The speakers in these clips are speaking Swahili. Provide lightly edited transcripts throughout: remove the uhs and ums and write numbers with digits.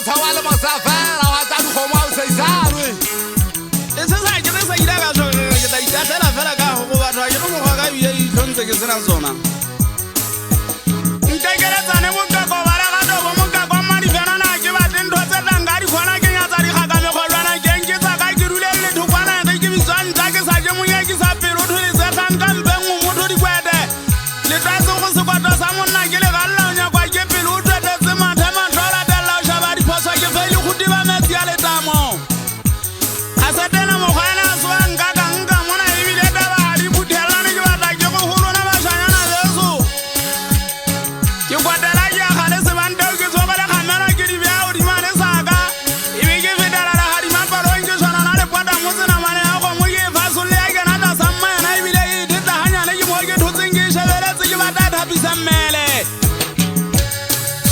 tshawale mosafela wa tsa dikgomo a o seisarwe e se sa ke sa ira ka so ke ta itatela fela ka go batho ke go go ka bia itlhontse ke sena sona ntekele tsane mo ka go bala ga do mo ka go mari fela na ke ba tendo tse tanga di khona ke nya tsa di ga ka me go lwana ke nke tsa ka ke rule le thukwana ke ke bitswang tsa ke sa je mo ya ke sa pelo thole tsa tang ka mbe mo motho di kwete le tsa se go se kwata sa monna ke le ga lla nya kwa ke pelo tse tse matha mathola tella o shaba di phoso ke fele go diba metsi ya le tamo a sa tena mo gana swa nka ka nka mona e bile da ba di buthela ne ke batla ke go holona ba shanyana beso ke kwatela ya gale se banta ke so ba le gamela ke di bya o di mane saka e be ke fetela la ga di mapalo ke sona na le kwata mo tsena mane ya go mo ke fa so le ya ke na ta samma na e bile e ditla hanya le ke mo ke thotseng ke shebele tse ke batla thapisa mmele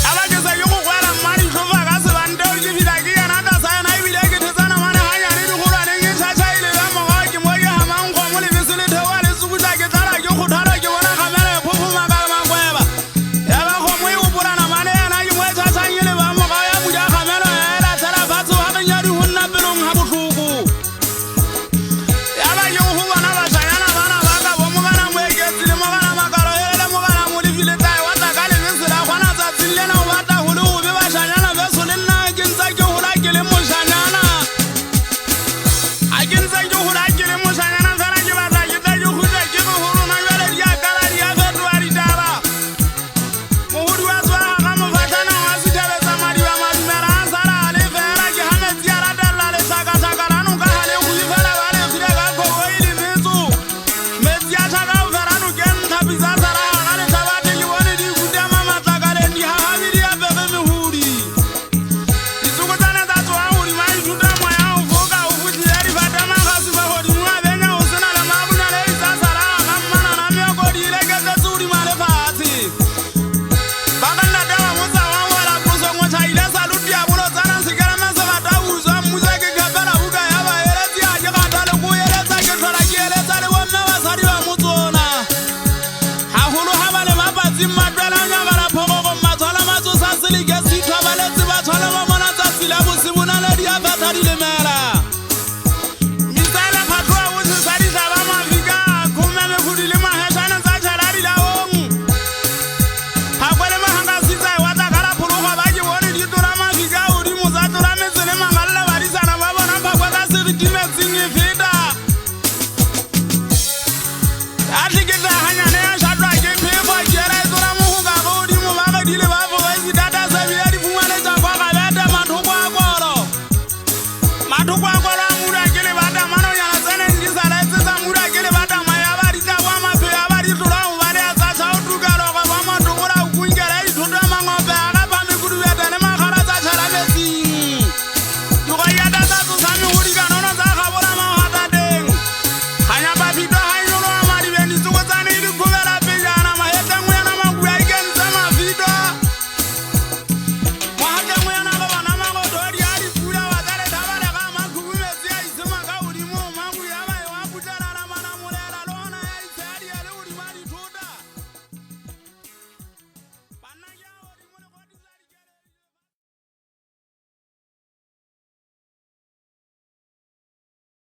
aba ke sa yo go kwala mari tlofa ka se banta ke fita ke ya na ta sa na e bile ke thetsana mane hanya le di golwane ke tshatsa ile ba mo ga ke mo ke ha mang go mo le besele thewa le sukuta ke tsara ke go thara ke bona gamela phofuma ka makweba ya ba go mo e opolana mane ya na ke mo tshatsa ile ba mo ga ya buja gamela ya la tsara batho ha banya di honna pelong ha botlhoko ya ba yo go bona ba shanyana bana ba ka bo mo bana mo ke tsile mo bana makalo hele mo bana mo di file tai wa ta ka le besela gona tsa tsile na o batla go le go be ba shanyana be so le nna ke ntsa ke hola ke le mo shanyana a ke ntsa ke hola